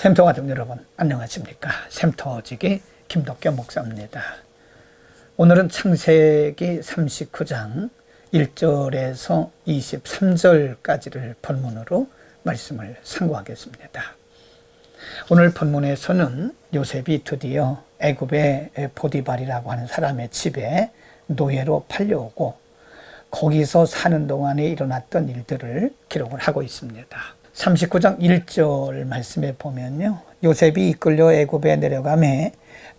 샘터 가족 여러분 안녕하십니까. 샘터지기 김덕겸 목사입니다. 오늘은 창세기 39장 1절에서 23절까지를 본문으로 말씀을 상고하겠습니다. 오늘 본문에서는 요셉이 드디어 애굽의 보디발이라고 하는 사람의 집에 노예로 팔려오고 거기서 사는 동안에 일어났던 일들을 기록을 하고 있습니다. 39장 1절 말씀에 보면요, 요셉이 이끌려 애굽에 내려가매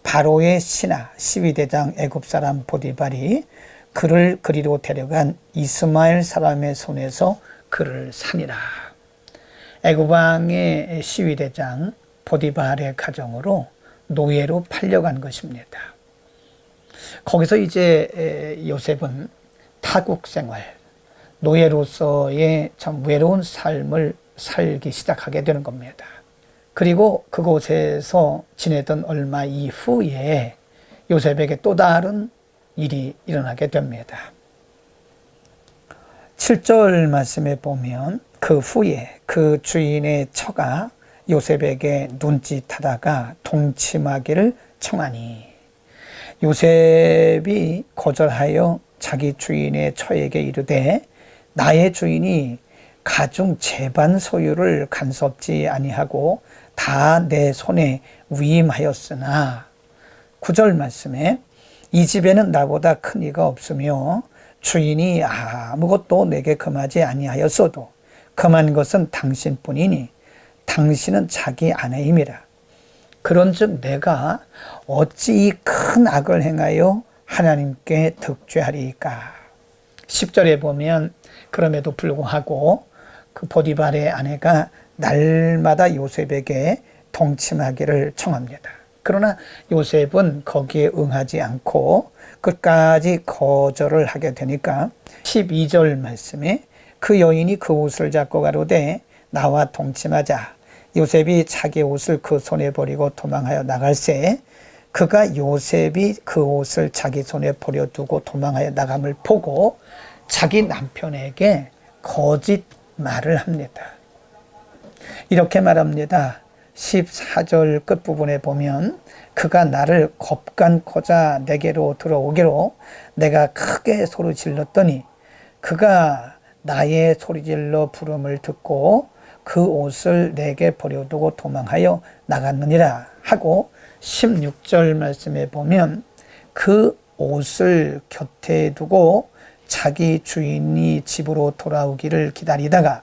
바로의 신하 12대장 애굽 사람 보디발이 그를 그리로 데려간 이스마엘 사람의 손에서 그를 사니라. 애굽 왕의 12대장 보디발의 가정으로 노예로 팔려간 것입니다. 거기서 이제 요셉은 타국 생활, 노예로서의 참 외로운 삶을 살기 시작하게 되는 겁니다. 그리고 그곳에서 지내던 얼마 이후에 요셉에게 또 다른 일이 일어나게 됩니다. 7절 말씀에 보면 그 후에 그 주인의 처가 요셉에게 눈짓하다가 동침하기를 청하니 요셉이 거절하여 자기 주인의 처에게 이르되 나의 주인이 가중 제반 소유를 간섭지 아니하고 다 내 손에 위임하였으나 9절 말씀에 이 집에는 나보다 큰 이가 없으며 주인이 아무것도 내게 금하지 아니하였어도 금한 것은 당신뿐이니 당신은 자기 아내임이라. 그런즉 내가 어찌 이 큰 악을 행하여 하나님께 득죄하리이까. 10절에 보면 그럼에도 불구하고 그 보디발의 아내가 날마다 요셉에게 동침하기를 청합니다. 그러나 요셉은 거기에 응하지 않고 끝까지 거절을 하게 되니까 12절 말씀에 그 여인이 그 옷을 잡고 가로되 나와 동침하자. 요셉이 자기 옷을 그 손에 버리고 도망하여 나갈새 그가 요셉이 그 옷을 자기 손에 버려두고 도망하여 나감을 보고 자기 남편에게 거짓 말을 합니다. 이렇게 말합니다. 14절 끝부분에 보면 그가 나를 겁간코자 내게로 들어오기로 내가 크게 소리 질렀더니 그가 나의 소리질러 부름을 듣고 그 옷을 내게 버려두고 도망하여 나갔느니라 하고 16절 말씀에 보면 그 옷을 곁에 두고 자기 주인이 집으로 돌아오기를 기다리다가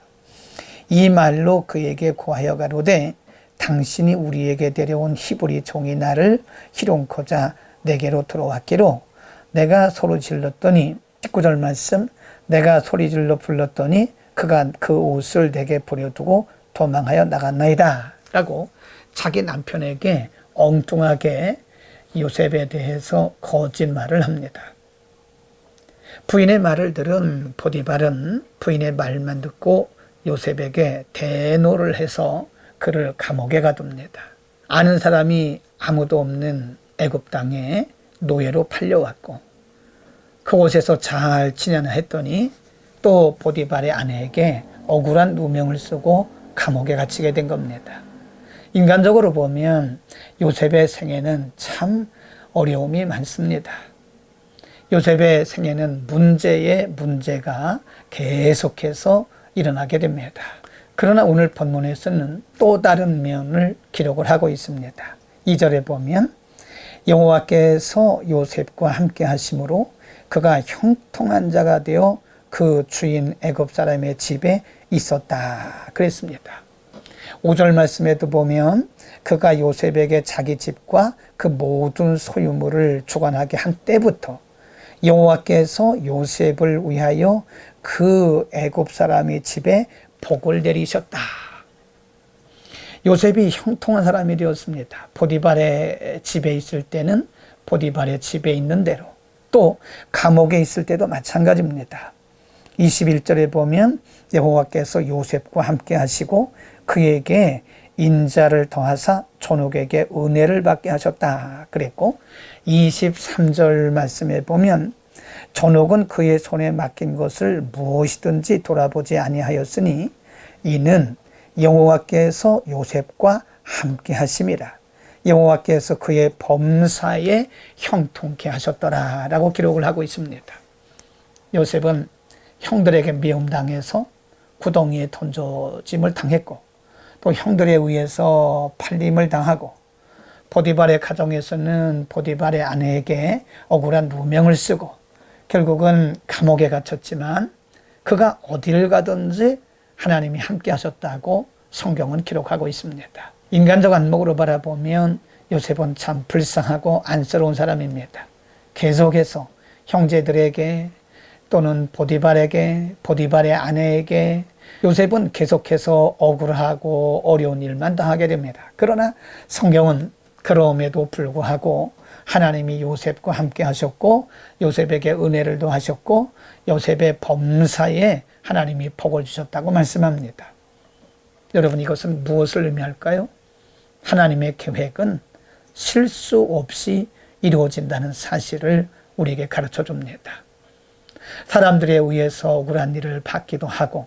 이 말로 그에게 고하여 가로되 당신이 우리에게 데려온 히브리 종이 나를 희롱코자 내게로 들어왔기로 내가 소리 질렀더니 19절 말씀 내가 소리질러 불렀더니 그가 그 옷을 내게 버려두고 도망하여 나갔나이다 라고 자기 남편에게 엉뚱하게 요셉에 대해서 거짓말을 합니다. 부인의 말을 들은 보디발은 부인의 말만 듣고 요셉에게 대노를 해서 그를 감옥에 가둡니다. 아는 사람이 아무도 없는 애굽 땅에 노예로 팔려왔고 그곳에서 잘 지내나 했더니 또 보디발의 아내에게 억울한 누명을 쓰고 감옥에 갇히게 된 겁니다. 인간적으로 보면 요셉의 생애는 참 어려움이 많습니다. 요셉의 생애는 문제에 문제가 계속해서 일어나게 됩니다. 그러나 오늘 본문에서는 또 다른 면을 기록을 하고 있습니다. 2절에 보면 여호와께서 요셉과 함께 하심으로 그가 형통한 자가 되어 그 주인 애굽 사람의 집에 있었다 그랬습니다. 5절 말씀에도 보면 그가 요셉에게 자기 집과 그 모든 소유물을 주관하게 한 때부터 여호와께서 요셉을 위하여 그 애굽 사람의 집에 복을 내리셨다. 요셉이 형통한 사람이 되었습니다. 보디발의 집에 있을 때는 보디발의 집에 있는 대로 또 감옥에 있을 때도 마찬가지입니다. 21절에 보면 여호와께서 요셉과 함께 하시고 그에게 인자를 더하사 존옥에게 은혜를 받게 하셨다 그랬고 23절 말씀에 보면 존옥은 그의 손에 맡긴 것을 무엇이든지 돌아보지 아니하였으니 이는 여호와께서 요셉과 함께 하심이라. 여호와께서 그의 범사에 형통케 하셨더라 라고 기록을 하고 있습니다. 요셉은 형들에게 미움당해서 구덩이에 던져짐을 당했고, 또 형들에 의해서 팔림을 당하고, 보디발의 가정에서는 보디발의 아내에게 억울한 누명을 쓰고, 결국은 감옥에 갇혔지만 그가 어디를 가든지 하나님이 함께 하셨다고 성경은 기록하고 있습니다. 인간적 안목으로 바라보면 요셉은 참 불쌍하고 안쓰러운 사람입니다. 계속해서 형제들에게 또는 보디발에게, 보디발의 아내에게 요셉은 계속해서 억울하고 어려운 일만 당하게 됩니다. 그러나 성경은 그럼에도 불구하고 하나님이 요셉과 함께 하셨고, 요셉에게 은혜를 더하셨고, 요셉의 범사에 하나님이 복을 주셨다고 말씀합니다. 여러분, 이것은 무엇을 의미할까요? 하나님의 계획은 실수 없이 이루어진다는 사실을 우리에게 가르쳐 줍니다. 사람들에 의해서 억울한 일을 받기도 하고,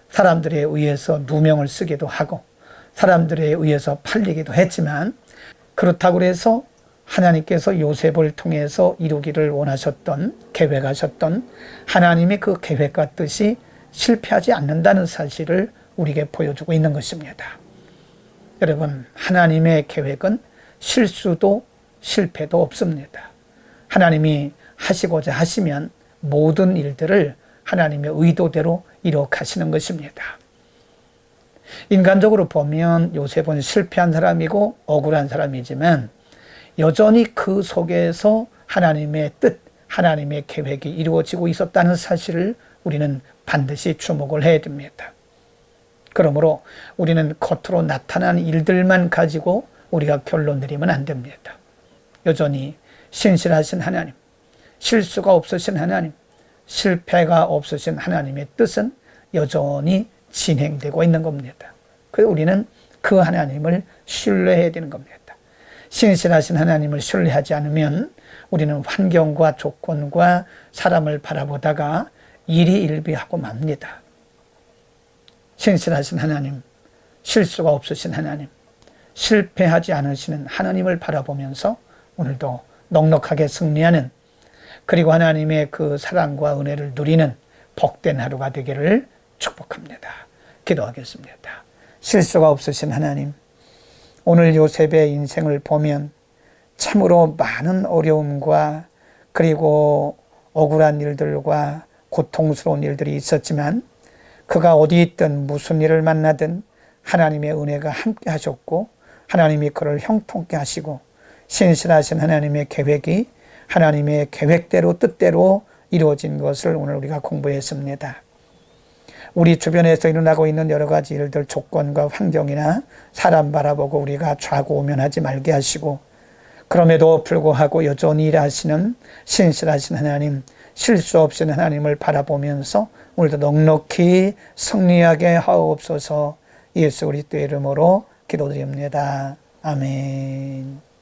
사람들에 의해서 누명을 쓰기도 하고, 사람들에 의해서 팔리기도 했지만, 그렇다고 해서 하나님께서 요셉을 통해서 이루기를 원하셨던, 계획하셨던 하나님의 그 계획과 뜻이 실패하지 않는다는 사실을 우리에게 보여주고 있는 것입니다. 여러분, 하나님의 계획은 실수도 실패도 없습니다. 하나님이 하시고자 하시면 모든 일들을 하나님의 의도대로 이루어 가시는 것입니다. 인간적으로 보면 요셉은 실패한 사람이고 억울한 사람이지만 여전히 그 속에서 하나님의 뜻, 하나님의 계획이 이루어지고 있었다는 사실을 우리는 반드시 주목을 해야 됩니다. 그러므로 우리는 겉으로 나타난 일들만 가지고 우리가 결론 내리면 안 됩니다. 여전히 신실하신 하나님, 실수가 없으신 하나님, 실패가 없으신 하나님의 뜻은 여전히 진행되고 있는 겁니다. 그래서 우리는 그 하나님을 신뢰해야 되는 겁니다. 신실하신 하나님을 신뢰하지 않으면 우리는 환경과 조건과 사람을 바라보다가 일희일비하고 맙니다. 신실하신 하나님, 실수가 없으신 하나님, 실패하지 않으시는 하나님을 바라보면서 오늘도 넉넉하게 승리하는, 그리고 하나님의 그 사랑과 은혜를 누리는 복된 하루가 되기를 축복합니다. 기도하겠습니다. 실수가 없으신 하나님, 오늘 요셉의 인생을 보면 참으로 많은 어려움과 그리고 억울한 일들과 고통스러운 일들이 있었지만 그가 어디 있든 무슨 일을 만나든 하나님의 은혜가 함께 하셨고, 하나님이 그를 형통케 하시고, 신실하신 하나님의 계획이 하나님의 계획대로 뜻대로 이루어진 것을 오늘 우리가 공부했습니다. 우리 주변에서 일어나고 있는 여러 가지 일들, 조건과 환경이나 사람 바라보고 우리가 좌고우면하지 말게 하시고, 그럼에도 불구하고 여전히 일하시는 신실하신 하나님, 실수 없이 하나님을 바라보면서 오늘도 넉넉히 승리하게 하옵소서. 예수 그리스도의 이름으로 기도드립니다. 아멘.